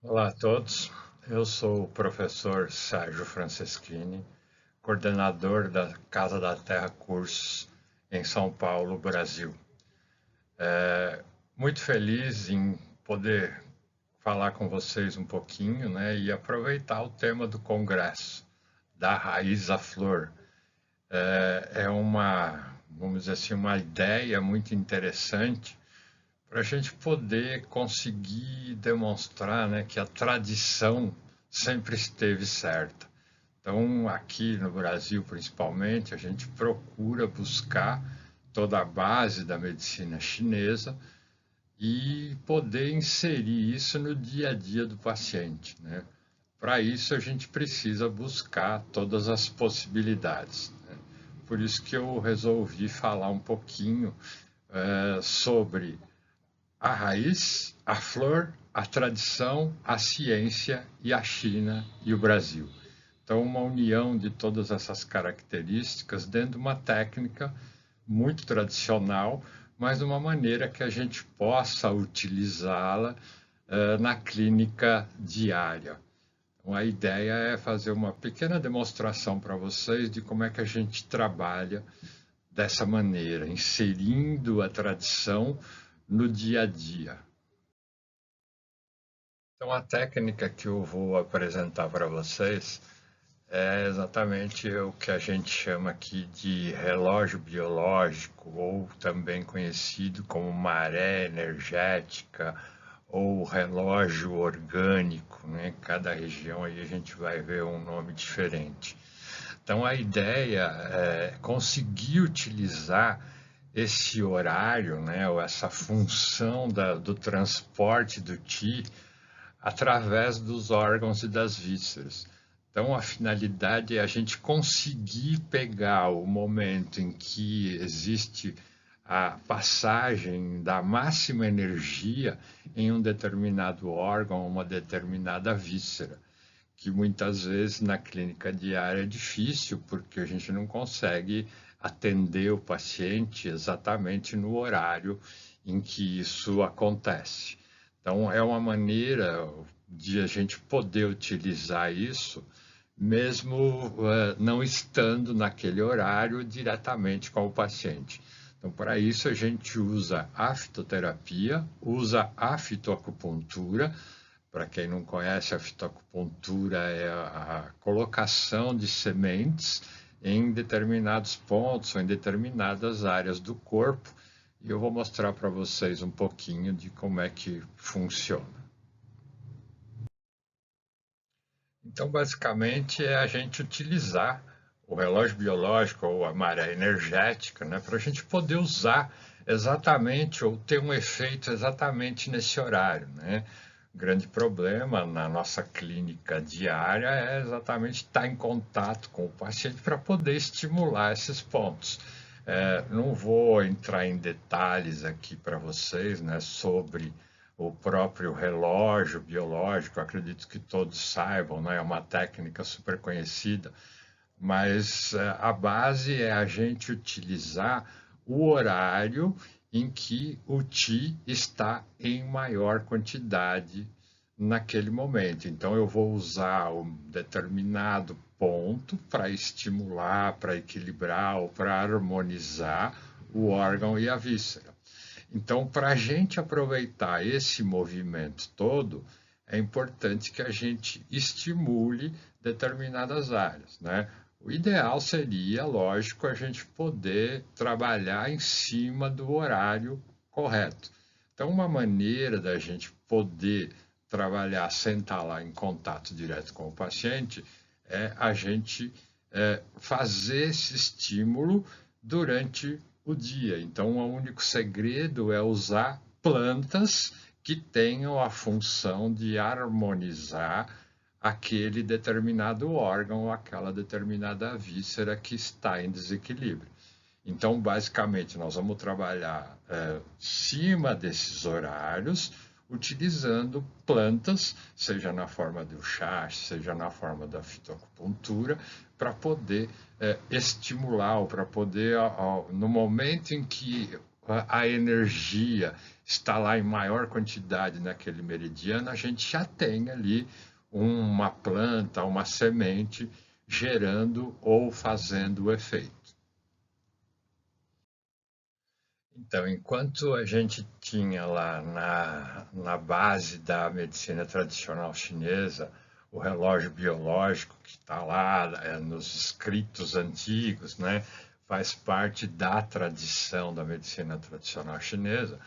Olá a todos, eu sou o professor Sérgio Franceschini, coordenador da Casa da Terra Cursos em São Paulo, Brasil. Muito feliz em poder falar com vocês um pouquinho, né, e aproveitar o tema do congresso, da raiz à flor. É uma, vamos dizer assim, uma ideia muito interessante para a gente poder conseguir demonstrar, né, que a tradição sempre esteve certa. Então, aqui no Brasil, principalmente, a gente procura buscar toda a base da medicina chinesa e poder inserir isso no dia a dia do paciente, né? Para isso, a gente precisa buscar todas as possibilidades, né? Por isso que eu resolvi falar um pouquinho sobre a raiz, a flor, a tradição, a ciência e a China e o Brasil. Então, uma união de todas essas características dentro de uma técnica muito tradicional, mas de uma maneira que a gente possa utilizá-la na clínica diária. Então, a ideia é fazer uma pequena demonstração para vocês de como é que a gente trabalha dessa maneira, inserindo a tradição no dia a dia. Então, a técnica que eu vou apresentar para vocês é exatamente o que a gente chama aqui de relógio biológico, ou também conhecido como maré energética, ou relógio orgânico, né? Cada região aí a gente vai ver um nome diferente. Então, a ideia é conseguir utilizar esse horário, né, ou essa função do transporte do Qi através dos órgãos e das vísceras. Então, a finalidade é a gente conseguir pegar o momento em que existe a passagem da máxima energia em um determinado órgão, uma determinada víscera, que muitas vezes na clínica diária é difícil, porque a gente não consegue atender o paciente exatamente no horário em que isso acontece. Então, é uma maneira de a gente poder utilizar isso, mesmo não estando naquele horário diretamente com o paciente. Então, para isso, a gente usa a fitoterapia, usa a fitoacupuntura. Para quem não conhece, a fitoacupuntura é a colocação de sementes em determinados pontos ou em determinadas áreas do corpo. E eu vou mostrar para vocês um pouquinho de como é que funciona. Então, basicamente, é a gente utilizar o relógio biológico ou a maré energética, né, para a gente poder usar exatamente ou ter um efeito exatamente nesse horário, né? O grande problema na nossa clínica diária é exatamente estar em contato com o paciente para poder estimular esses pontos. Não vou entrar em detalhes aqui para vocês, né, sobre o próprio relógio biológico, acredito que todos saibam, né? É uma técnica super conhecida, mas a base é a gente utilizar o horário em que o Ti está em maior quantidade naquele momento. Então, eu vou usar um determinado ponto para estimular, para equilibrar ou para harmonizar o órgão e a víscera. Então, para a gente aproveitar esse movimento todo, é importante que a gente estimule determinadas áreas, né? O ideal seria, lógico, a gente poder trabalhar em cima do horário correto. Então, uma maneira da gente poder trabalhar sem estar lá em contato direto com o paciente é a gente fazer esse estímulo durante o dia. Então, o único segredo é usar plantas que tenham a função de harmonizar aquele determinado órgão ou aquela determinada víscera que está em desequilíbrio. Então, basicamente, nós vamos trabalhar cima desses horários, utilizando plantas, seja na forma do chá, seja na forma da fitoacupuntura, para poder estimular, ou para poder, no momento em que a energia está lá em maior quantidade naquele meridiano, a gente já tem ali uma planta, uma semente gerando ou fazendo o efeito. Então, enquanto a gente tinha lá na base da medicina tradicional chinesa o relógio biológico que está lá nos escritos antigos, né, faz parte da tradição da medicina tradicional chinesa,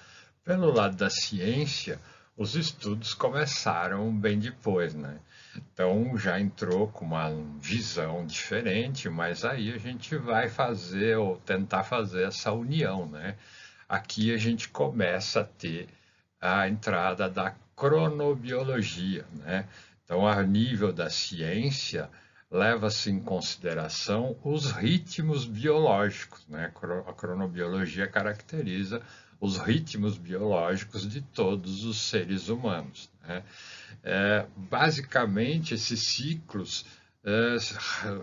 pelo lado da ciência, os estudos começaram bem depois, né? Então já entrou com uma visão diferente, mas aí a gente vai fazer ou tentar fazer essa união, né? Aqui a gente começa a ter a entrada da cronobiologia, né? Então, a nível da ciência, leva-se em consideração os ritmos biológicos, né? A cronobiologia caracteriza os ritmos biológicos de todos os seres humanos, né? Basicamente, esses ciclos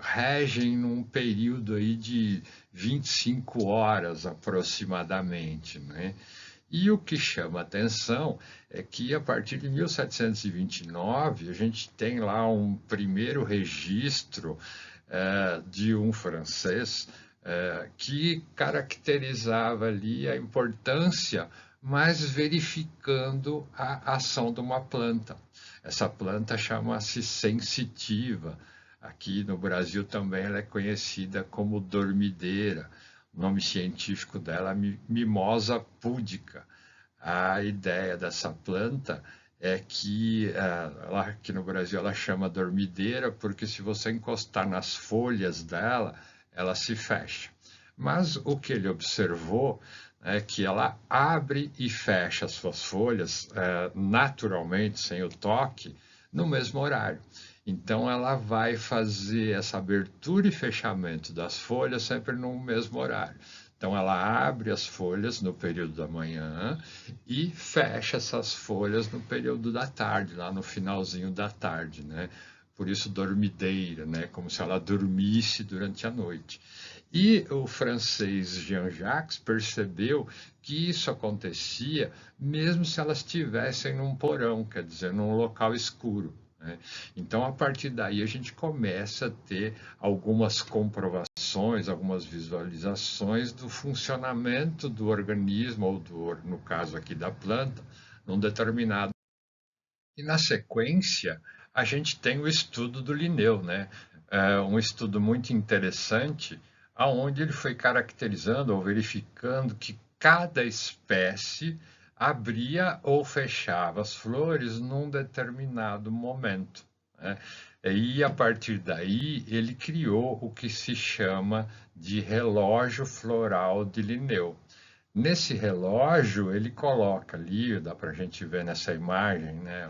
regem num período aí de 25 horas aproximadamente, né? E o que chama atenção é que a partir de 1729 a gente tem lá um primeiro registro de um francês que caracterizava ali a importância, mas verificando a ação de uma planta. Essa planta chama-se sensitiva. Aqui no Brasil também ela é conhecida como dormideira. O nome científico dela é Mimosa pudica. A ideia dessa planta é que aqui no Brasil ela chama dormideira porque se você encostar nas folhas dela, ela se fecha. Mas o que ele observou é que ela abre e fecha as suas folhas naturalmente, sem o toque, no mesmo horário. Então, ela vai fazer essa abertura e fechamento das folhas sempre no mesmo horário. Então, ela abre as folhas no período da manhã e fecha essas folhas no período da tarde, lá no finalzinho da tarde, né? Por isso, dormideira, né? Como se ela dormisse durante a noite. E o francês Jean-Jacques percebeu que isso acontecia mesmo se elas estivessem num porão, quer dizer, num local escuro, né? Então, a partir daí, a gente começa a ter algumas comprovações, algumas visualizações do funcionamento do organismo, ou no caso aqui da planta, num determinado. E na sequência, a gente tem o estudo do Linneu, né? Um estudo muito interessante, aonde ele foi caracterizando ou verificando que cada espécie abria ou fechava as flores num determinado momento, né? E a partir daí ele criou o que se chama de relógio floral de Linneu. Nesse relógio, ele coloca ali, dá para a gente ver nessa imagem, né,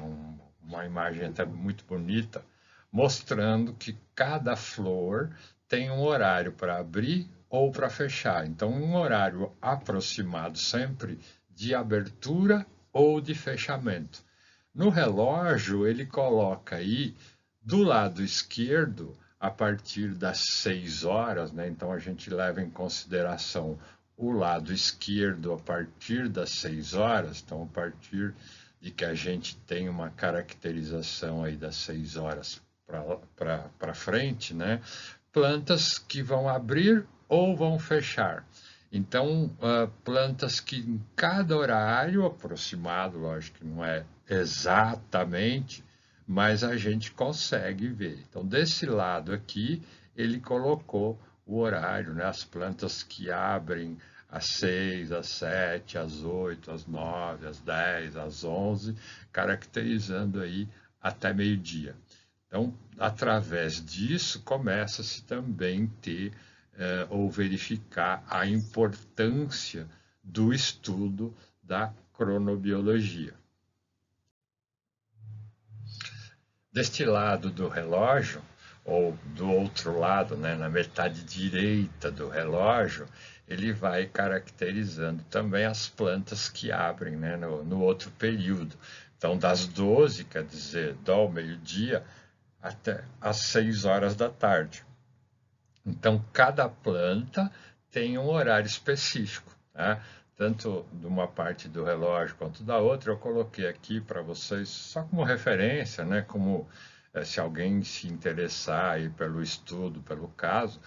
uma imagem até muito bonita, mostrando que cada flor tem um horário para abrir ou para fechar. Então, um horário aproximado sempre de abertura ou de fechamento. No relógio, ele coloca aí do lado esquerdo, a partir das 6 horas, né? Então a gente leva em consideração o lado esquerdo a partir das 6 horas, então a partir de que a gente tem uma caracterização aí das 6 horas para frente, né? Plantas que vão abrir ou vão fechar. Então, plantas que em cada horário aproximado, lógico que não é exatamente, mas a gente consegue ver. Então, desse lado aqui, ele colocou o horário, né? As plantas que abrem às 6, às 7, às 8, às 9, às 10, às 11, caracterizando aí até meio-dia. Então, através disso, começa-se também ter ou verificar a importância do estudo da cronobiologia. Deste lado do relógio, ou do outro lado, né, na metade direita do relógio, ele vai caracterizando também as plantas que abrem, né, no outro período. Então, das 12, quer dizer, do meio-dia, até às 6 horas da tarde. Então, cada planta tem um horário específico, tá? tanto de uma parte do relógio quanto da outra, eu coloquei aqui para vocês só como referência, né? Como se alguém se interessar aí pelo estudo, pelo caso,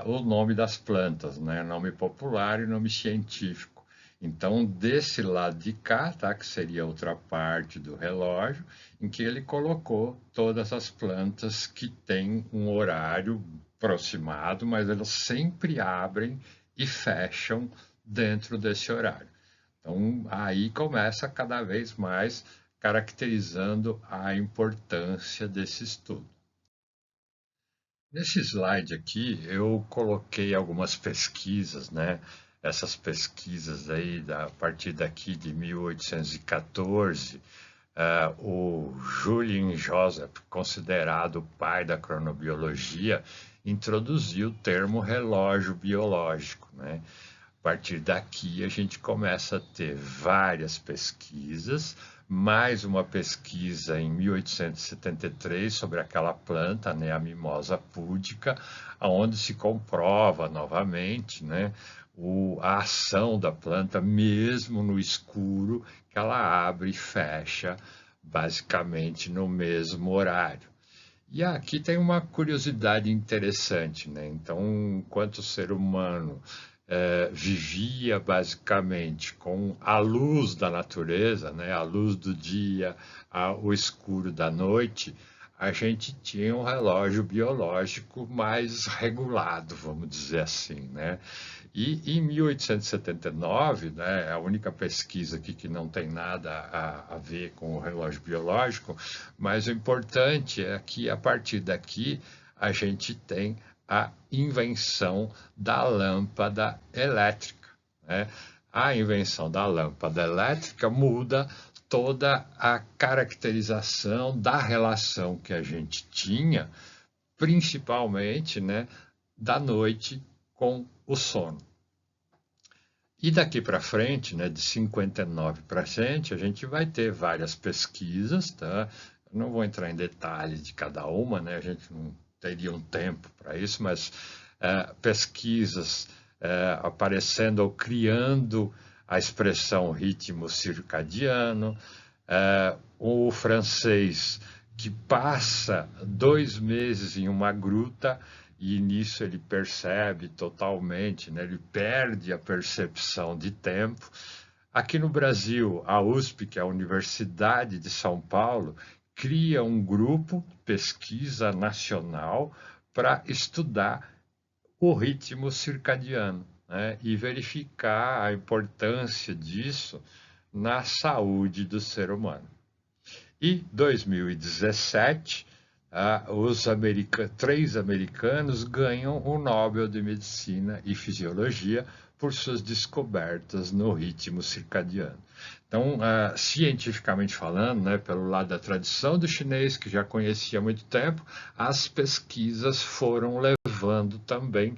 o nome das plantas, né? Nome popular e nome científico. Então, desse lado de cá, tá? Que seria outra parte do relógio, em que ele colocou todas as plantas que têm um horário aproximado, mas elas sempre abrem e fecham dentro desse horário. Então, aí começa cada vez mais caracterizando a importância desse estudo. Nesse slide aqui, eu coloquei algumas pesquisas, né? Essas pesquisas aí, a partir daqui de 1814, o Julien Joseph, considerado o pai da cronobiologia, introduziu o termo relógio biológico, né? A partir daqui, a gente começa a ter várias pesquisas, mais uma pesquisa em 1873 sobre aquela planta, né, a mimosa púdica, onde se comprova novamente, né, a ação da planta, mesmo no escuro, que ela abre e fecha basicamente no mesmo horário. E aqui tem uma curiosidade interessante, né? Então, enquanto o ser humano vivia basicamente com a luz da natureza, né? A luz do dia, o escuro da noite, a gente tinha um relógio biológico mais regulado, vamos dizer assim, né? E em 1879, né, a única pesquisa aqui que não tem nada a ver com o relógio biológico, mas o importante é que a partir daqui a gente tem a invenção da lâmpada elétrica, né? A invenção da lâmpada elétrica muda toda a caracterização da relação que a gente tinha, principalmente, né, da noite com o sono. E daqui para frente, né, de 59 para frente, a gente vai ter várias pesquisas, tá? Eu não vou entrar em detalhes de cada uma, né? A gente não teria um tempo para isso, mas pesquisas aparecendo ou criando a expressão ritmo circadiano, o francês que passa 2 meses em uma gruta e nisso ele percebe totalmente, né? Ele perde a percepção de tempo. Aqui no Brasil, a USP, que é a Universidade de São Paulo, cria um grupo, pesquisa nacional, para estudar o ritmo circadiano, né? E verificar a importância disso na saúde do ser humano. E 2017, os 3 americanos ganham o Nobel de Medicina e Fisiologia por suas descobertas no ritmo circadiano. Então, cientificamente falando, né, pelo lado da tradição do chinês, que já conhecia há muito tempo, as pesquisas foram levando também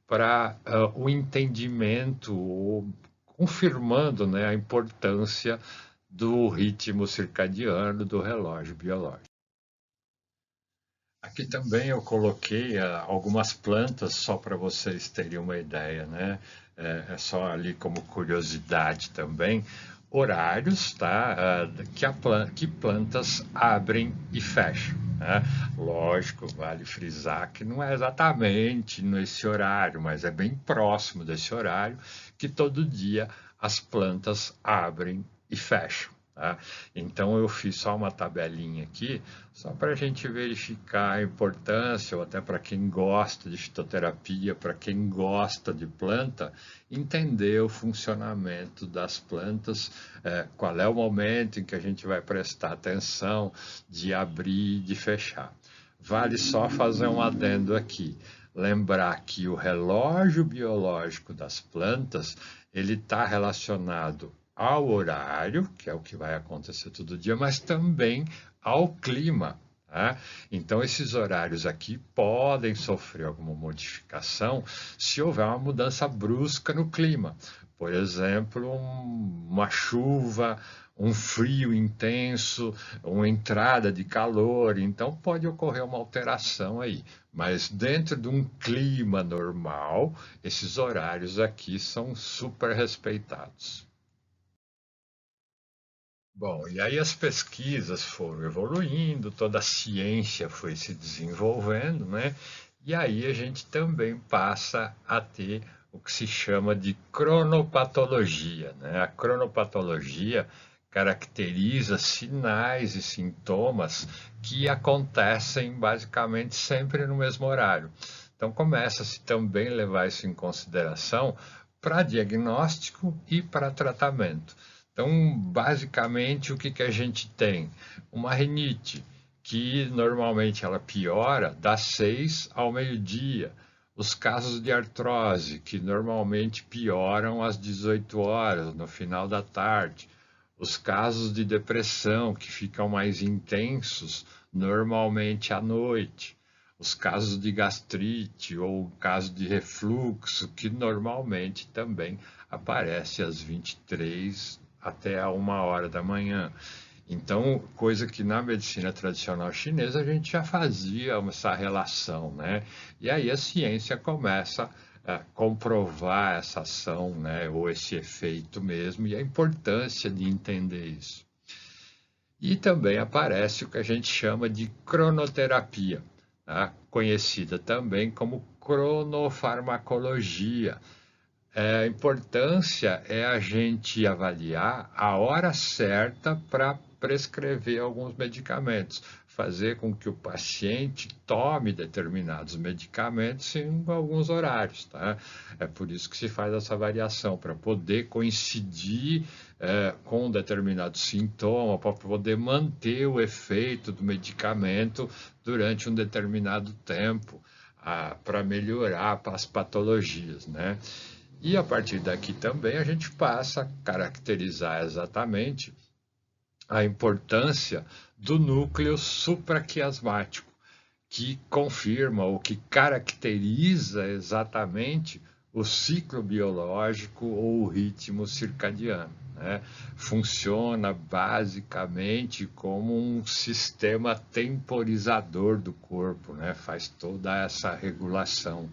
para o entendimento, confirmando, né, a importância do ritmo circadiano do relógio biológico. Aqui também eu coloquei algumas plantas só para vocês terem uma ideia, né? É só ali como curiosidade também, horários, tá? Que plantas abrem e fecham, né? Lógico, vale frisar que não é exatamente nesse horário, mas é bem próximo desse horário que todo dia as plantas abrem e fecham. Tá? Então eu fiz só uma tabelinha aqui, só para a gente verificar a importância, ou até para quem gosta de fitoterapia, para quem gosta de planta, entender o funcionamento das plantas, qual é o momento em que a gente vai prestar atenção de abrir e de fechar. Vale só fazer um adendo aqui. Lembrar que o relógio biológico das plantas, ele está relacionado ao horário, que é o que vai acontecer todo dia, mas também ao clima. Tá? Então, esses horários aqui podem sofrer alguma modificação se houver uma mudança brusca no clima. Por exemplo, uma chuva, um frio intenso, uma entrada de calor, então pode ocorrer uma alteração aí. Mas dentro de um clima normal, esses horários aqui são super respeitados. Bom, e aí as pesquisas foram evoluindo, toda a ciência foi se desenvolvendo, né? E aí a gente também passa a ter o que se chama de cronopatologia, né? A cronopatologia caracteriza sinais e sintomas que acontecem basicamente sempre no mesmo horário. Então começa-se também a levar isso em consideração para diagnóstico e para tratamento. Então, basicamente, o que que a gente tem? Uma rinite, que normalmente ela piora das 6 ao meio-dia. Os casos de artrose, que normalmente pioram às 18 horas, no final da tarde. Os casos de depressão, que ficam mais intensos, normalmente à noite. Os casos de gastrite ou caso de refluxo, que normalmente também aparece às 23 até a 1 hora da manhã. Então, coisa que na medicina tradicional chinesa a gente já fazia essa relação, né? E aí a ciência começa a comprovar essa ação, né? Ou esse efeito mesmo, e a importância de entender isso. E também aparece o que a gente chama de cronoterapia, tá? Conhecida também como cronofarmacologia. A importância é a gente avaliar a hora certa para prescrever alguns medicamentos, fazer com que o paciente tome determinados medicamentos em alguns horários, tá? É por isso que se faz essa variação, para poder coincidir com um determinado sintoma, para poder manter o efeito do medicamento durante um determinado tempo, para melhorar as patologias, né? E a partir daqui também a gente passa a caracterizar exatamente a importância do núcleo supraquiasmático, que confirma ou que caracteriza exatamente o ciclo biológico ou o ritmo circadiano, né? Funciona basicamente como um sistema temporizador do corpo, né? Faz toda essa regulação.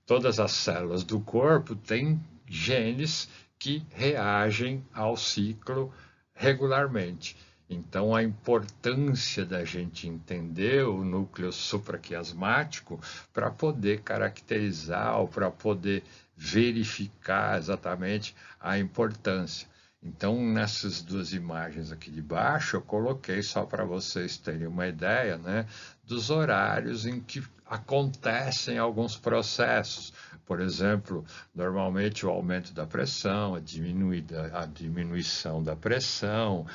Todas as células do corpo têm genes que reagem ao ciclo regularmente. Então, a importância da gente entender o núcleo supraquiasmático para poder caracterizar ou para poder verificar exatamente a importância. Então, nessas duas imagens aqui de baixo, eu coloquei só para vocês terem uma ideia, né, dos horários em que acontecem alguns processos. Por exemplo, normalmente o aumento da pressão, a diminuição da pressão,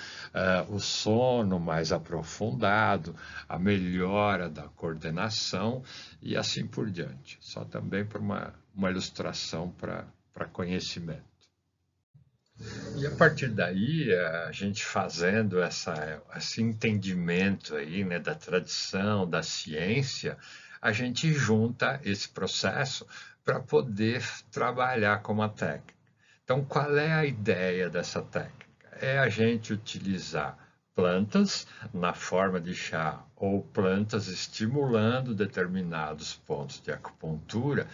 o sono mais aprofundado, a melhora da coordenação e assim por diante. Só também para uma ilustração para conhecimento. E a partir daí, a gente fazendo esse entendimento aí, né, da tradição, da ciência, a gente junta esse processo para poder trabalhar com uma técnica. Então, qual é a ideia dessa técnica? É a gente utilizar plantas na forma de chá ou plantas estimulando determinados pontos de acupuntura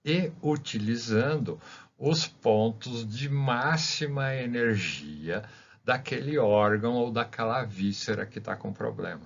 e utilizando os pontos de máxima energia daquele órgão ou daquela víscera que está com problema.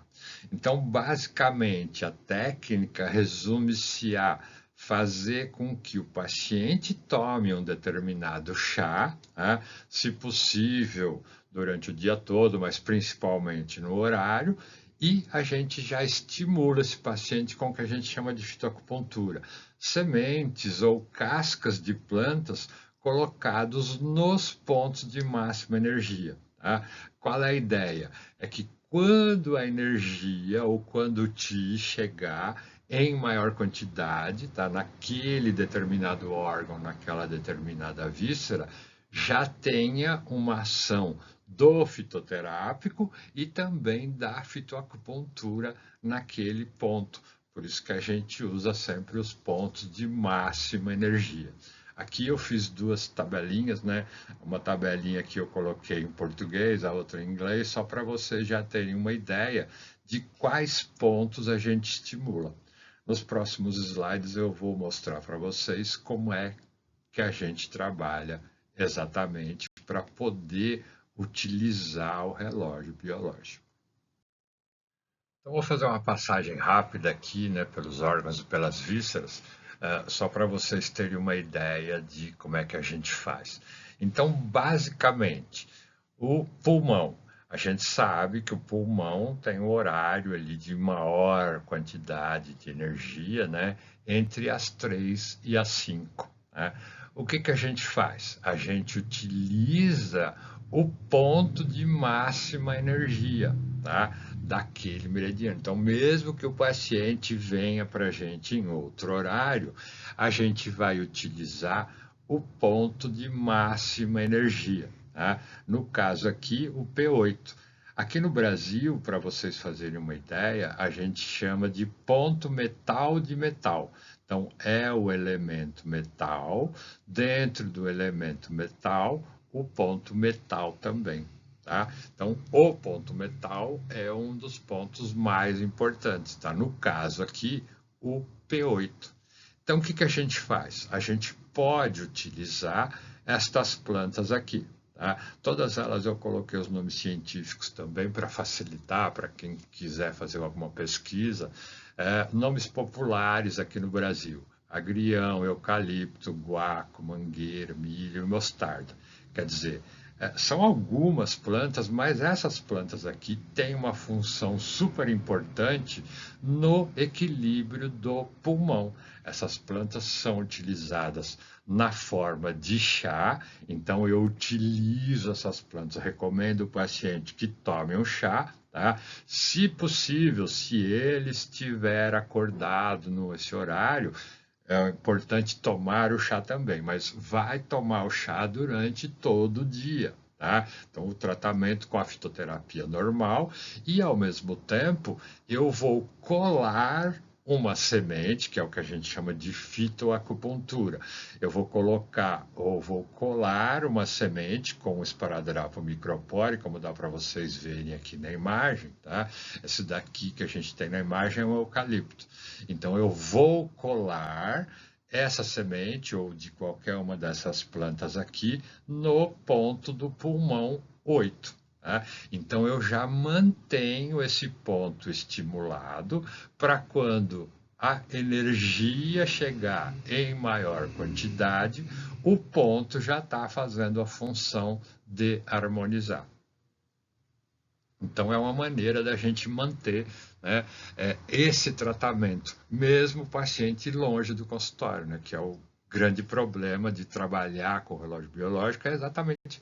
Então, basicamente, a técnica resume-se a fazer com que o paciente tome um determinado chá, né? Se possível, durante o dia todo, mas principalmente no horário, e a gente já estimula esse paciente com o que a gente chama de fitoacupuntura. Sementes ou cascas de plantas colocados nos pontos de máxima energia. Tá? Qual é a ideia? É que quando a energia ou quando o Qi chegar em maior quantidade, tá? Naquele determinado órgão, naquela determinada víscera, já tenha uma ação do fitoterápico e também da fitoacupuntura naquele ponto. Por isso que a gente usa sempre os pontos de máxima energia. Aqui eu fiz duas tabelinhas, né? Uma tabelinha que eu coloquei em português, a outra em inglês, só para vocês já terem uma ideia de quais pontos a gente estimula. Nos próximos slides eu vou mostrar para vocês como é que a gente trabalha exatamente para poder utilizar o relógio biológico. Então, vou fazer uma passagem rápida aqui, né, pelos órgãos e pelas vísceras, só para vocês terem uma ideia de como é que a gente faz. Então, basicamente, o pulmão. A gente sabe que o pulmão tem um horário ali de maior quantidade de energia, né, entre as 3 e as 5. Né? O que, que a gente faz? A gente utiliza o ponto de máxima energia, tá? Daquele meridiano. Então, mesmo que o paciente venha para a gente em outro horário, a gente vai utilizar o ponto de máxima energia. Tá? No caso aqui, o P8. Aqui no Brasil, para vocês fazerem uma ideia, a gente chama de ponto metal de metal. Então, é o elemento metal, dentro do elemento metal, o ponto metal também. Tá? Então, o ponto metal é um dos pontos mais importantes. Tá? No caso aqui, o P8. Então, o que, que a gente faz? A gente pode utilizar estas plantas aqui. Tá? Todas elas eu coloquei os nomes científicos também para facilitar para quem quiser fazer alguma pesquisa. Nomes populares aqui no Brasil: agrião, eucalipto, guaco, mangueira, milho e mostarda. Quer dizer, são algumas plantas, mas essas plantas aqui têm uma função super importante no equilíbrio do pulmão. Essas plantas são utilizadas na forma de chá, então eu utilizo essas plantas, eu recomendo o paciente que tome um chá, tá? Se possível, se ele estiver acordado nesse horário, é importante tomar o chá também, mas vai tomar o chá durante todo o dia. Tá? Então, o tratamento com a fitoterapia normal e, ao mesmo tempo, eu vou colar uma semente, que é o que a gente chama de fitoacupuntura. Eu vou colocar ou vou colar uma semente com o esparadrapo micropore, como dá para vocês verem aqui na imagem, tá? Esse daqui que a gente tem na imagem é o eucalipto. Então, eu vou colar essa semente ou de qualquer uma dessas plantas aqui no ponto do pulmão 8. Tá? Então, eu já mantenho esse ponto estimulado para quando a energia chegar em maior quantidade, o ponto já está fazendo a função de harmonizar. Então, é uma maneira da gente manter, né, esse tratamento, mesmo o paciente longe do consultório, né, que é o grande problema de trabalhar com o relógio biológico, é exatamente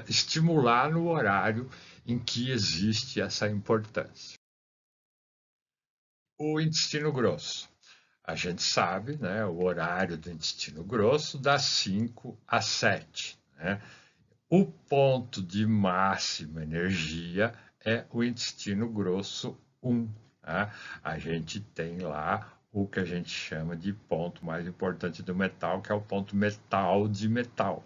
estimular no horário em que existe essa importância. O intestino grosso. A gente sabe, né, o horário do intestino grosso das 5 às 7. Né? O ponto de máxima energia é o intestino grosso 1. Tá? A gente tem lá o que a gente chama de ponto mais importante do metal, que é o ponto metal de metal.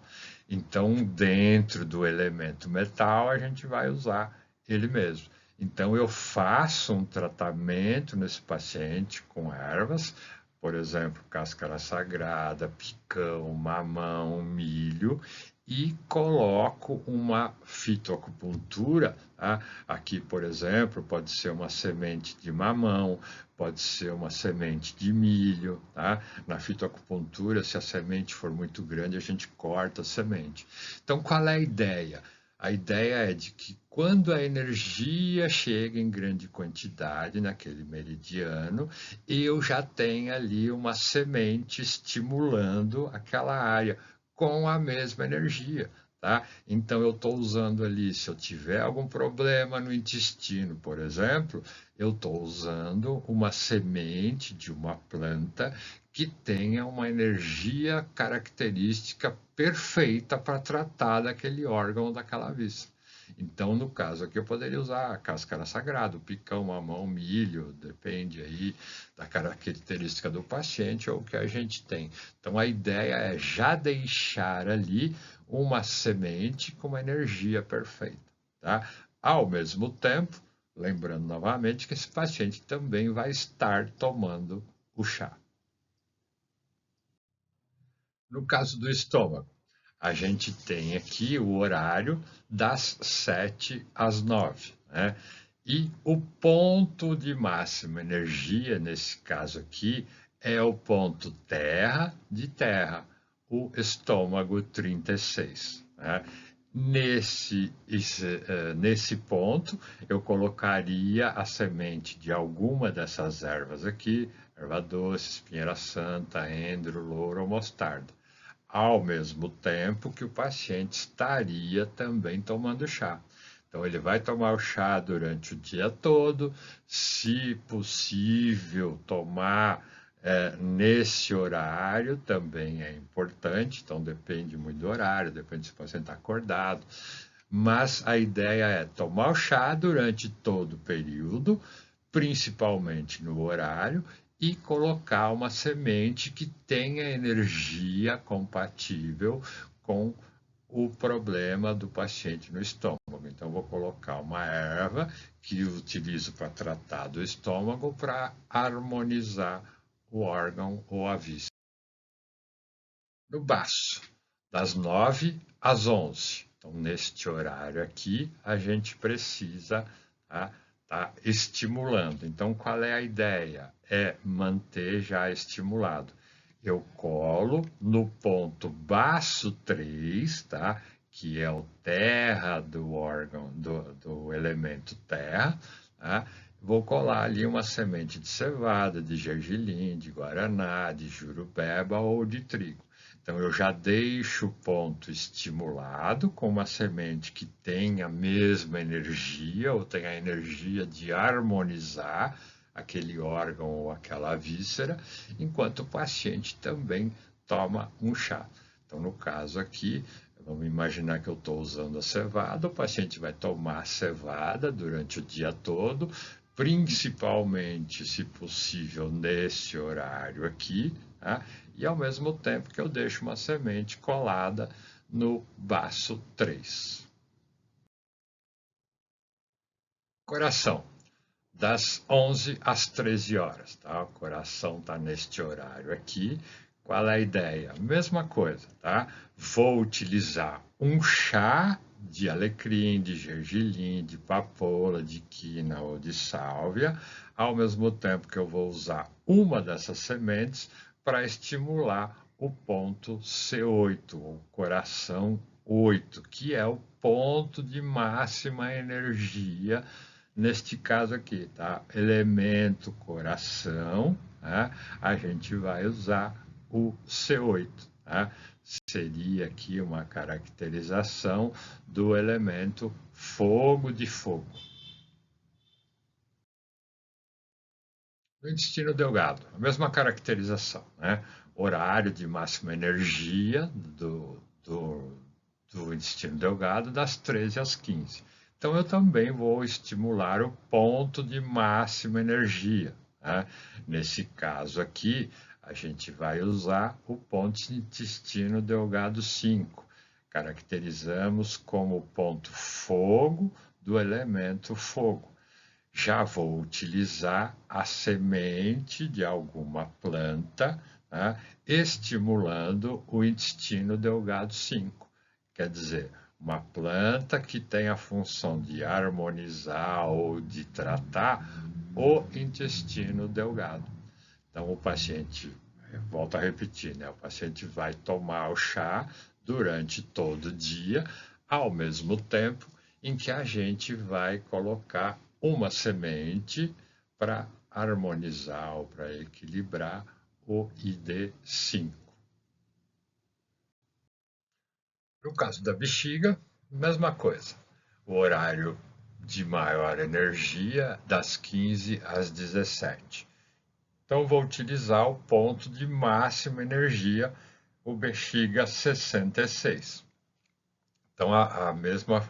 Então, dentro do elemento metal, a gente vai usar ele mesmo. Então, eu faço um tratamento nesse paciente com ervas, por exemplo, cáscara sagrada, picão, mamão, milho, e coloco uma fitoacupuntura. Tá? Aqui, por exemplo, pode ser uma semente de mamão, pode ser uma semente de milho. Tá? Na fitoacupuntura, se a semente for muito grande, a gente corta a semente. Então, qual é a ideia? A ideia é de que quando a energia chega em grande quantidade naquele meridiano, eu já tenho ali uma semente estimulando aquela área com a mesma energia. Tá? Então, eu estou usando ali, se eu tiver algum problema no intestino, por exemplo, eu estou usando uma semente de uma planta que tenha uma energia característica perfeita para tratar daquele órgão, daquela víscera. Então, no caso aqui, eu poderia usar a cáscara sagrada, o picão, mamão, milho, depende aí da característica do paciente ou o que a gente tem. Então, a ideia é já deixar ali uma semente com uma energia perfeita, tá? Ao mesmo tempo, lembrando novamente que esse paciente também vai estar tomando o chá. No caso do estômago, a gente tem aqui o horário das 7 às 9, né? E o ponto de máxima energia, nesse caso aqui, é o ponto terra de terra, o estômago 36, né? Nesse ponto, eu colocaria a semente de alguma dessas ervas aqui, erva doce, espinheira santa, endro, louro ou mostarda, ao mesmo tempo que o paciente estaria também tomando chá. Então, ele vai tomar o chá durante o dia todo, se possível, tomar nesse horário também é importante, então depende muito do horário, depende se o paciente está acordado, mas a ideia é tomar o chá durante todo o período, principalmente no horário, e colocar uma semente que tenha energia compatível com o problema do paciente no estômago. Então, vou colocar uma erva que eu utilizo para tratar do estômago para harmonizar o órgão ou a víscera. No baço, das 9 às 11. Então, neste horário aqui, a gente precisa tá estimulando. Então, qual é a ideia? É manter já estimulado. Eu colo no ponto baço 3, tá? Que é o terra do órgão, do elemento terra, tá? Vou colar ali uma semente de cevada, de gergelim, de guaraná, de jurubeba ou de trigo. Então, eu já deixo o ponto estimulado com uma semente que tenha a mesma energia, ou tenha a energia de harmonizar aquele órgão ou aquela víscera, enquanto o paciente também toma um chá. Então, no caso aqui, vamos imaginar que eu estou usando a cevada, o paciente vai tomar a cevada durante o dia todo, principalmente, se possível, nesse horário aqui, tá? E ao mesmo tempo que eu deixo uma semente colada no baço 3. Coração, das 11 às 13 horas, tá? O coração está neste horário aqui. Qual é a ideia? Mesma coisa, tá? Vou utilizar um chá de alecrim, de gergelim, de papoula, de quina ou de sálvia, ao mesmo tempo que eu vou usar uma dessas sementes para estimular o ponto C8, o coração 8, que é o ponto de máxima energia neste caso aqui, tá? Elemento coração, tá? A gente vai usar o C8, tá? Seria aqui uma caracterização do elemento fogo de fogo. No intestino delgado, a mesma caracterização, né? Horário de máxima energia do intestino delgado das 13 às 15. Então, eu também vou estimular o ponto de máxima energia, né? Nesse caso aqui, a gente vai usar o ponto de intestino delgado 5. Caracterizamos como ponto fogo do elemento fogo. Já vou utilizar a semente de alguma planta, né, estimulando o intestino delgado 5. Quer dizer, uma planta que tem a função de harmonizar ou de tratar o intestino delgado. Então, o paciente, volto a repetir, né, o paciente vai tomar o chá durante todo o dia, ao mesmo tempo em que a gente vai colocar uma semente para harmonizar ou para equilibrar o ID5. No caso da bexiga, mesma coisa. O horário de maior energia das 15 às 17. Então, vou utilizar o ponto de máxima energia, o bexiga 66. Então, a mesma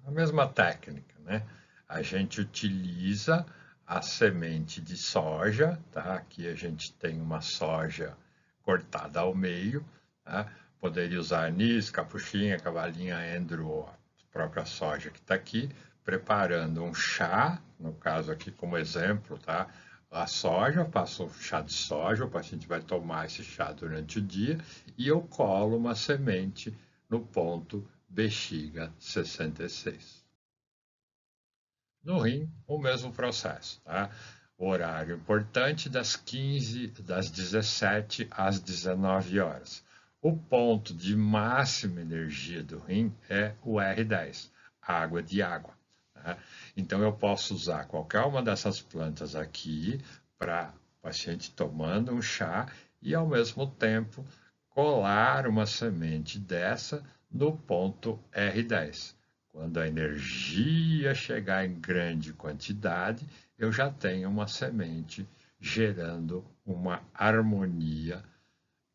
A mesma técnica, né? A gente utiliza a semente de soja, tá? Aqui a gente tem uma soja cortada ao meio, tá? Poderia usar anis, capuchinha, cavalinha, endro, ou a própria soja que está aqui, preparando um chá, no caso aqui como exemplo, tá? A soja, passo o chá de soja, o paciente vai tomar esse chá durante o dia e eu colo uma semente no ponto bexiga 66. No rim, o mesmo processo, tá? O horário importante das 17 às 19 horas. O ponto de máxima energia do rim é o R10, água de água. Tá? Então eu posso usar qualquer uma dessas plantas aqui para o paciente tomando um chá e ao mesmo tempo colar uma semente dessa no ponto R10. Quando a energia chegar em grande quantidade, eu já tenho uma semente gerando uma harmonia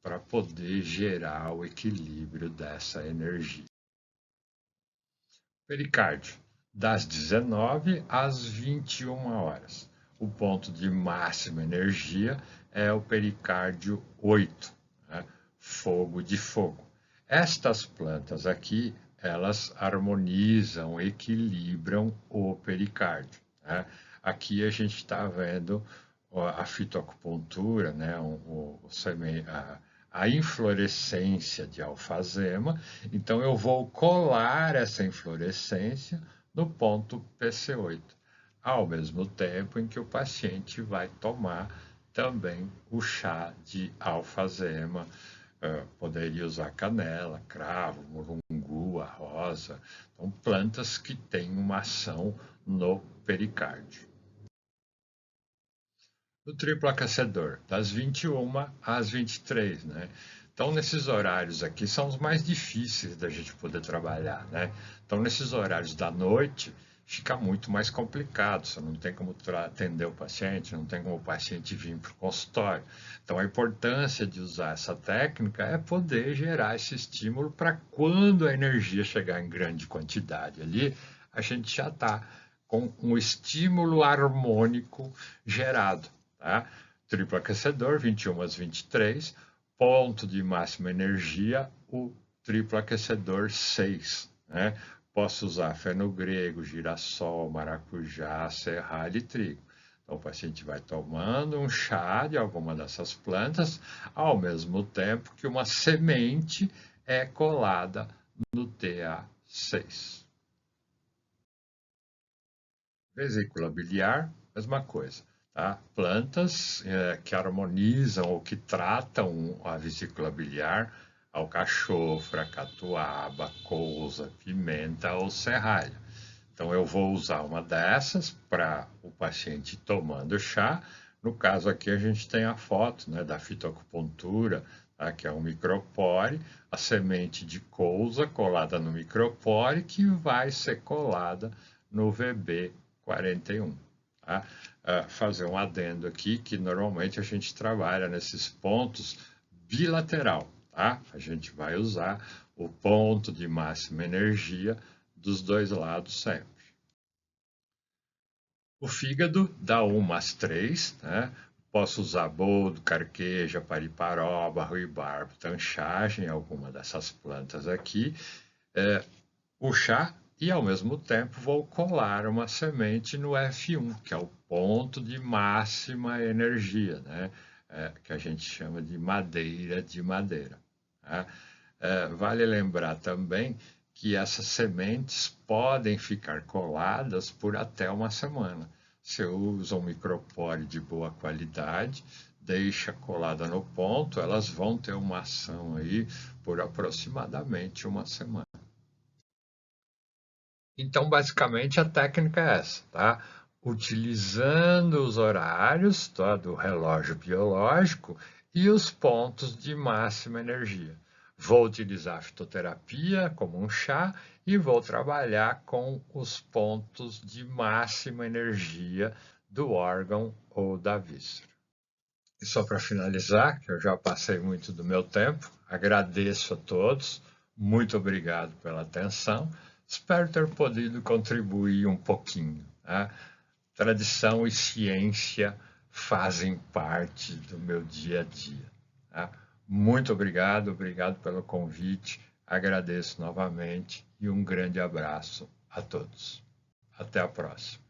para poder gerar o equilíbrio dessa energia. Pericárdio, das 19 às 21 horas. O ponto de máxima energia é o pericárdio 8, né? Fogo de fogo. Estas plantas aqui, elas harmonizam, equilibram o pericárdio, né? Aqui a gente está vendo a fitoacupuntura, né? A inflorescência de alfazema, então eu vou colar essa inflorescência no ponto PC8, ao mesmo tempo em que o paciente vai tomar também o chá de alfazema, poderia usar canela, cravo, mulungu, a rosa, então plantas que têm uma ação no pericárdio. O triplo aquecedor, das 21 às 23, né? Então, nesses horários aqui são os mais difíceis da gente poder trabalhar, né? Então, nesses horários da noite, fica muito mais complicado, você não tem como atender o paciente, não tem como o paciente vir para o consultório. Então, a importância de usar essa técnica é poder gerar esse estímulo para quando a energia chegar em grande quantidade ali, a gente já está com um estímulo harmônico gerado. Tá? Triplo aquecedor, 21 às 23, ponto de máxima energia, o triplo aquecedor 6. Né? Posso usar fenogrego, girassol, maracujá, serralho e trigo. Então, o paciente vai tomando um chá de alguma dessas plantas, ao mesmo tempo que uma semente é colada no TA6. Vesícula biliar, mesma coisa. Tá? Plantas que harmonizam ou que tratam a vesícula biliar, alcachofra, catuaba, couza, pimenta ou serralho. Então, eu vou usar uma dessas para o paciente tomando chá. No caso aqui, a gente tem a foto, né, da fitoacupuntura, tá, que é um micropore, a semente de couza colada no micropore, que vai ser colada no VB 41. Tá? Fazer um adendo aqui, que normalmente a gente trabalha nesses pontos bilateral. Tá? A gente vai usar o ponto de máxima energia dos dois lados sempre. O fígado dá 1 às 3, né? Posso usar boldo, carqueja, pariparoba, ruibarbo, tanchagem, alguma dessas plantas aqui. O chá e, ao mesmo tempo, vou colar uma semente no F1, que é o ponto de máxima energia, né? Que a gente chama de madeira de madeira. Tá? Vale lembrar também que essas sementes podem ficar coladas por até uma semana. Você usa um micropore de boa qualidade, deixa colada no ponto, elas vão ter uma ação aí por aproximadamente uma semana. Então, basicamente, a técnica é essa, tá? Utilizando os horários, tá, do relógio biológico e os pontos de máxima energia. Vou utilizar a fitoterapia como um chá e vou trabalhar com os pontos de máxima energia do órgão ou da víscera. E só para finalizar, que eu já passei muito do meu tempo, agradeço a todos, muito obrigado pela atenção. Espero ter podido contribuir um pouquinho. Né? Tradição e ciência fazem parte do meu dia a dia. Tá? Muito obrigado pelo convite, agradeço novamente e um grande abraço a todos. Até a próxima.